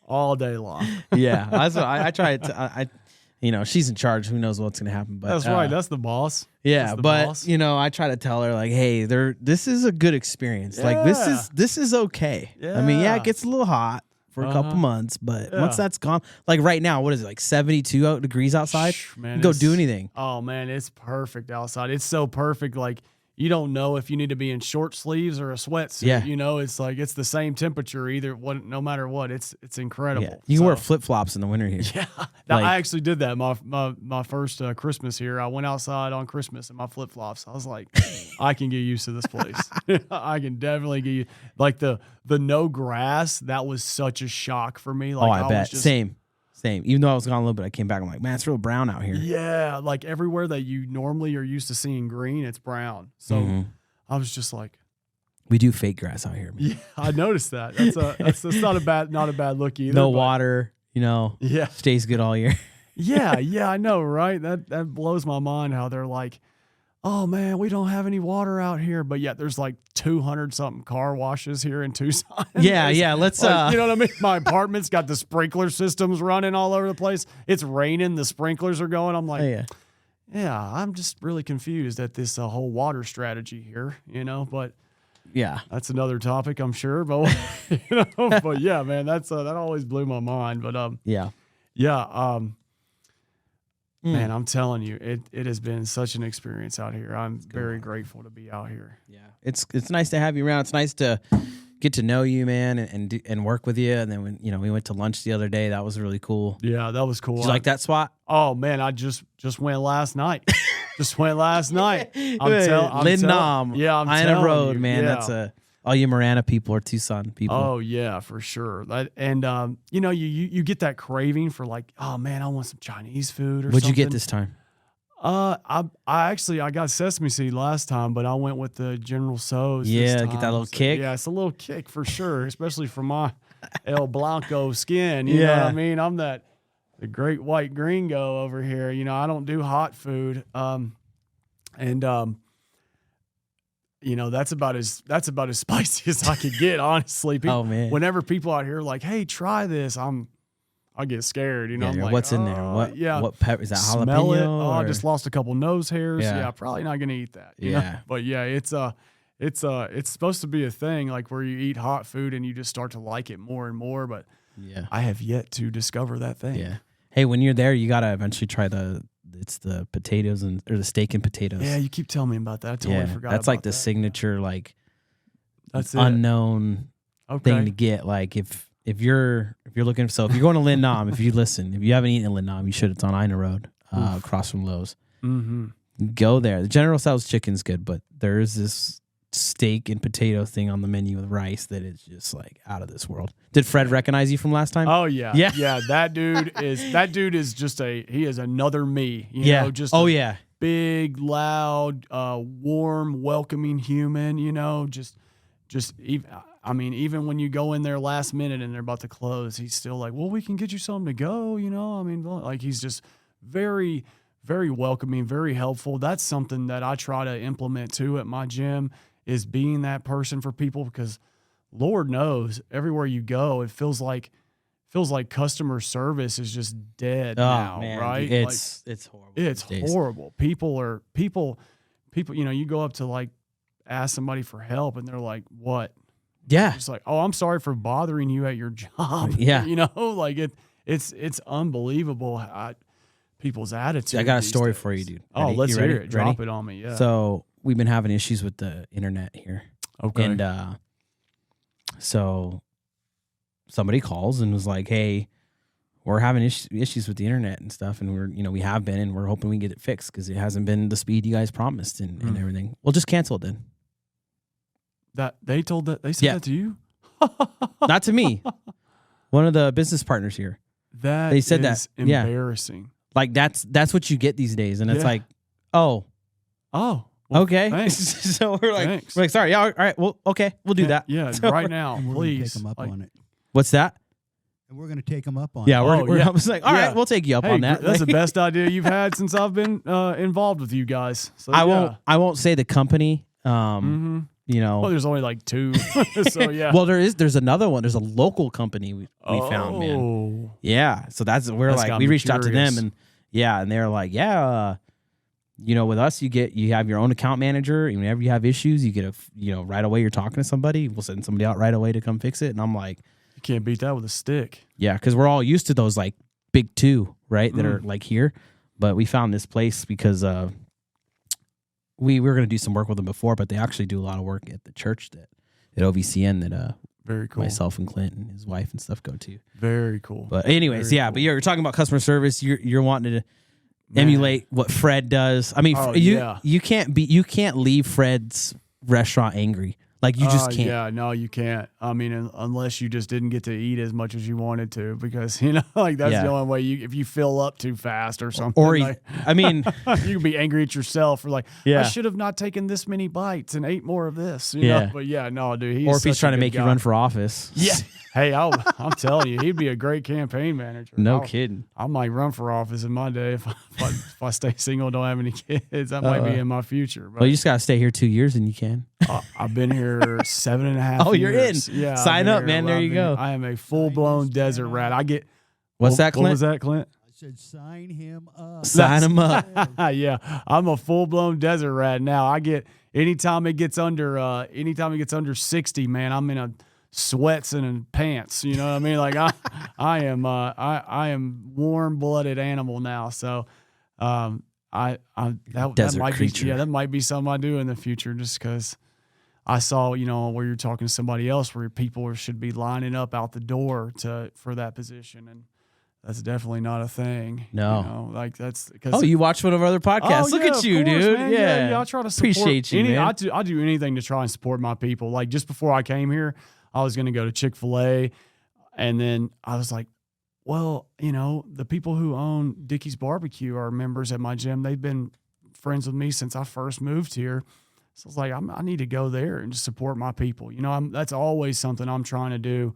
all day long. Yeah, that's what I try to. She's in charge. Who knows what's going to happen? But that's right. That's the boss. Yeah, boss. I try to tell her like, hey, this is a good experience. Yeah. Like this is okay. Yeah. I mean, it gets a little hot for a couple months, but once that's gone, like right now, what is it, like 72 degrees outside? Man, go do anything. Oh man, it's perfect outside. It's so perfect. Like you don't know if you need to be in short sleeves or a sweatsuit. Yeah. It's like it's the same temperature no matter what. It's incredible. Yeah. You can wear flip-flops in the winter here. Yeah. I actually did that. My first Christmas here. I went outside on Christmas in my flip-flops. I was like, I can get used to this place. I can definitely get used. Like the no grass, that was such a shock for me. Like I bet. Same. Even though I was gone a little bit, I came back. I'm like, man, it's real brown out here. Yeah, like everywhere that you normally are used to seeing green, it's brown. So I was just like, we do fake grass out here, man. Yeah, I noticed that. That's not a bad look either. No water, stays good all year. Yeah, I know, right? That blows my mind how they're like, oh man, we don't have any water out here, but yet there's like 200 something car washes here in Tucson. Yeah. Let's you know what I mean? My apartment's got the sprinkler systems running all over the place. It's raining, the sprinklers are going. I'm like, I'm just really confused at this whole water strategy here, but yeah, that's another topic, I'm sure. But but yeah, man, that always blew my mind. But man, I'm telling you, it has been such an experience out here. I'm very grateful to be out here. Yeah, it's nice to have you around. It's nice to get to know you, man, and work with you. And then when we went to lunch the other day, that was really cool. Yeah, that was cool. Did you like that spot? Oh man, I just went last night. I'm Lindnom. Yeah, I'm Ina Road, man. Yeah. All you Marana people or Tucson people. Oh yeah, for sure. You get that craving for like, oh man, I want some Chinese food or What'd something. you get this time? I got sesame seed last time, but I went with the General Tso's. Yeah, this get time. that little So, kick. Yeah, it's a little kick for sure, especially for my El Blanco skin. You know what I mean? I'm the great white gringo over here. I don't do hot food. That's about as spicy as I could get, honestly. Oh man! Whenever people out here are like, "Hey, try this," I get scared. I'm like, what's in there? What pepper is that? Jalapeno? Smell it. Oh, I just lost a couple nose hairs. Yeah. Yeah, probably not gonna eat that. You know? But yeah, it's supposed to be a thing, like where you eat hot food and you just start to like it more and more. But yeah, I have yet to discover that thing. Yeah. Hey, when you're there, you gotta eventually try the potatoes or the steak and potatoes. Yeah, you keep telling me about that. I totally forgot. That's like about the that. signature, like That's unknown thing to get. Like if you're looking, so if you're going to Lin Nam, if you haven't eaten Lin Nam, you should. It's on Ina Road, across from Lowe's. Mm-hmm. Go there. The General Tso's chicken's good, but there is this steak and potato thing on the menu with rice that is just like out of this world. Did Fred recognize you from last time? Oh yeah. Yeah. That dude is just he is another me. You know, just big, loud, warm, welcoming human. Even when you go in there last minute and they're about to close, he's still like, well, we can get you something to go. Like he's just very, very welcoming, very helpful. That's something that I try to implement too at my gym, is being that person for people, because Lord knows everywhere you go, it feels like customer service is just dead now, man, right? It's horrible. It's horrible. People, you go up to like ask somebody for help and they're like, what? Yeah. It's like, oh, I'm sorry for bothering you at your job. Yeah. It's unbelievable people's attitude. I got a story for you, dude. Oh, let's hear it. Drop Ready? it on me. Yeah. So we've been having issues with the internet here. Okay. And so somebody calls and was like, hey, we're having issues with the internet and stuff. And we have been, and we're hoping we can get it fixed because it hasn't been the speed you guys promised and everything. We'll just cancel it then. They said that to you? Not to me. One of the business partners here. They said that. Embarrassing. Yeah. Like that's what you get these days. And it's like, oh, well, okay. So we're like, sorry. Yeah. All right. Well, okay. We'll do that. Yeah. So right now, and we're please. Take them up on it. What's that? And we're going to take them up on Yeah. it. I was like, all right, we'll take you up on that. That's the best idea you've had since I've been involved with you guys. So, I won't say the company. Well, there's only like two. So yeah. Well, there's another one. There's a local company we found, man. Yeah. So we reached out to them and they're like, with us you have your own account manager, and whenever you have issues, you get right away you're talking to somebody. We'll send somebody out right away to come fix it. And I'm like, you can't beat that with a stick. Yeah, because we're all used to those like big two, right? That are like here. But we found this place because we were going to do some work with them before, but they actually do a lot of work at the church at OVCN that very cool. Myself and Clint and his wife and stuff go to. Very cool. But anyways, cool. But you're talking about customer service. You're wanting to emulate what Fred does. I mean, you can't leave Fred's restaurant angry. Like you just can't. Yeah, no, you can't. I mean, unless you just didn't get to eat as much as you wanted to, because that's the only way. If you fill up too fast or something. Or you can be angry at yourself for I should have not taken this many bites and ate more of this. You know? But no, dude. Or if he's trying to make you run for office. Yeah. Hey, I'm telling you, he'd be a great campaign manager. No kidding. I might run for office in my day if I stay single and don't have any kids. That might be in my future. But well, you just gotta stay here 2 years and you can. I've been here 7.5 years. Oh, you're in. Yeah. Sign up, man. There you go. I am a full-blown desert rat. I get. What's that, Clint? What was that, Clint? I said sign him up. Sign him up. Yeah. I'm a full-blown desert rat now. I get anytime it gets under 60, man, I'm in a sweats and in pants. You know what I mean? Like I am warm-blooded animal now. So that might creature. be that might be something I do in the future, just because I saw where you're talking to somebody else where people should be lining up out the door for that position, and that's definitely not a thing. No. You know, like that's because you watch one of our other podcasts. Look at you, course, dude. Man. Yeah. I try to support appreciate you, man. I do anything to try and support my people. Like just before I came here, I was going to go to Chick-fil-A, and then I was like, well, you know, the people who own Dickey's Barbecue are members at my gym. They've been friends with me since I first moved here. So I was like, I need to go there and just support my people. You know, that's always something I'm trying to do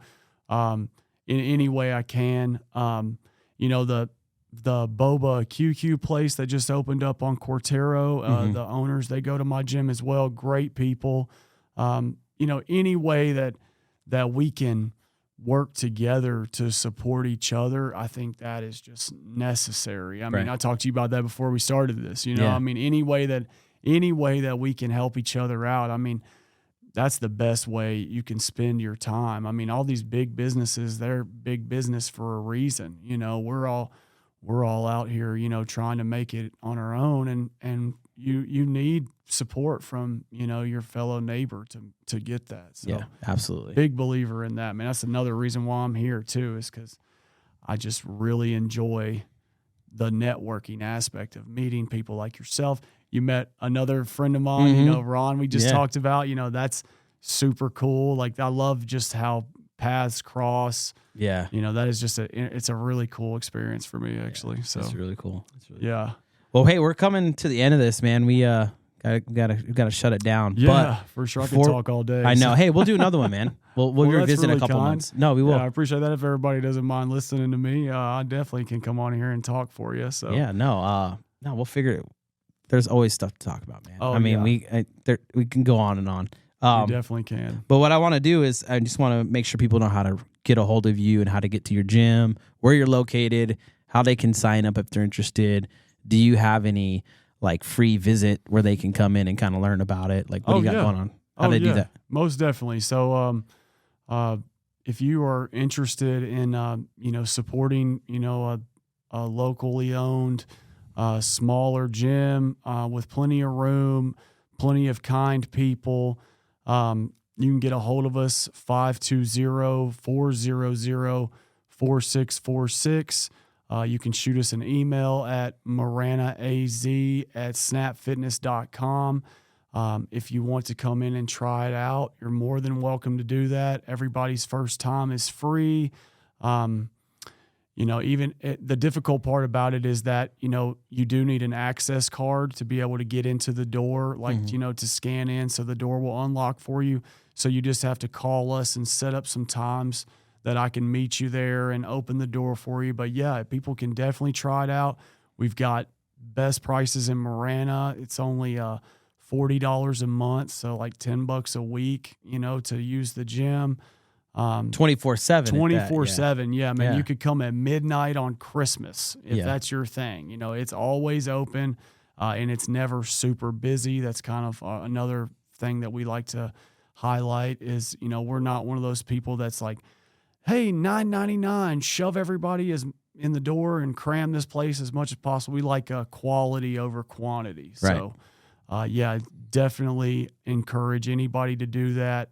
in any way I can. You know, the Boba QQ place that just opened up on Cortero, the owners, they go to my gym as well. Great people. You know, any way that we can work together to support each other, I think that is just necessary. I mean, I talked to you about that before we started this, you know, I mean, any way that we can help each other out, I mean, that's the best way you can spend your time. I mean, all these big businesses, they're big business for a reason. You know, we're all out here, you know, trying to make it on our own, and you need support from, you know, your fellow neighbor to get that. So yeah, absolutely. Big believer in that, man. That's another reason why I'm here too, is because I just really enjoy the networking aspect of meeting people like yourself. You met another friend of mine, you know, Ron, we just talked about, you know, that's super cool. Like, I love just how paths cross. Yeah. You know, that is just it's a really cool experience for me, actually. So it's really cool. Yeah. Well, hey, we're coming to the end of this, man. We gotta shut it down. Yeah, but for sure. I could talk all day. I know. Hey, we'll do another one, man. We'll revisit really in a couple kind. months. No, we will. Yeah, I appreciate that. If everybody doesn't mind listening to me, I definitely can come on here and talk for you. So yeah, no, we'll figure it. There's always stuff to talk about, man. Oh, I mean, we can go on and on. You definitely can. But what I want to do is I just want to make sure people know how to get a hold of you and how to get to your gym, where you're located, how they can sign up if they're interested. Do you have any like free visit where they can come in and kind of learn about it? Like, what do you got going on? How do they do that? Most definitely. So, if you are interested in, you know, supporting, you know, a locally owned, smaller gym with plenty of room, plenty of kind people, you can get a hold of us, 520-400-4646. You can shoot us an email at maranaaz@snapfitness.com. If you want to come in and try it out, you're more than welcome to do that. Everybody's first time is free. You know, the difficult part about it is that, you know, you do need an access card to be able to get into the door, like, you know, to scan in so the door will unlock for you. So you just have to call us and set up some times that I can meet you there and open the door for you. But yeah, people can definitely try it out. We've got best prices in Marana. It's only $40 a month, so like $10 a week, you know, to use the gym. 24/7. 24/7. Yeah, man. Yeah. You could come at midnight on Christmas if that's your thing. You know, it's always open, and it's never super busy. That's kind of another thing that we like to highlight is, you know, we're not one of those people that's like, hey, $9.99, shove everybody in the door and cram this place as much as possible. We like quality over quantity. Right. So, yeah, definitely encourage anybody to do that.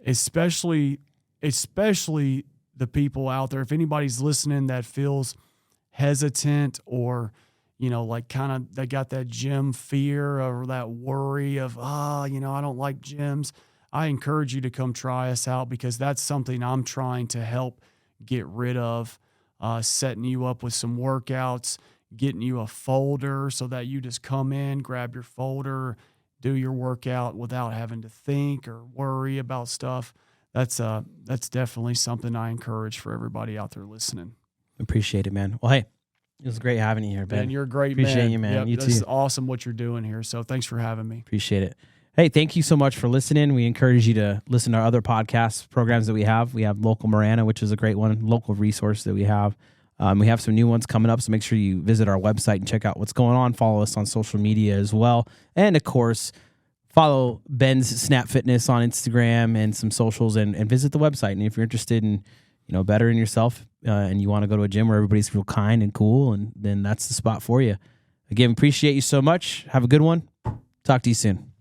Especially the people out there. If anybody's listening that feels hesitant or, you know, like kind of they got that gym fear or that worry of, you know, I don't like gyms, I encourage you to come try us out, because that's something I'm trying to help get rid of, setting you up with some workouts, getting you a folder so that you just come in, grab your folder, do your workout without having to think or worry about stuff. That's definitely something I encourage for everybody out there listening. Appreciate it, man. Well, hey, it was great having you here, Ben. Man, you're a great Appreciate man. you, man. Yep, You this is too. awesome what you're doing here. So thanks for having me. Appreciate it. Hey, thank you so much for listening. We encourage you to listen to our other podcast programs that we have. We have Local Marana, which is a great one, local resource that we have. We have some new ones coming up, so make sure you visit our website and check out what's going on. Follow us on social media as well. And, of course, follow Ben's Snap Fitness on Instagram and some socials, and visit the website. And if you're interested in, you know, bettering yourself and you want to go to a gym where everybody's real kind and cool, and then that's the spot for you. Again, appreciate you so much. Have a good one. Talk to you soon.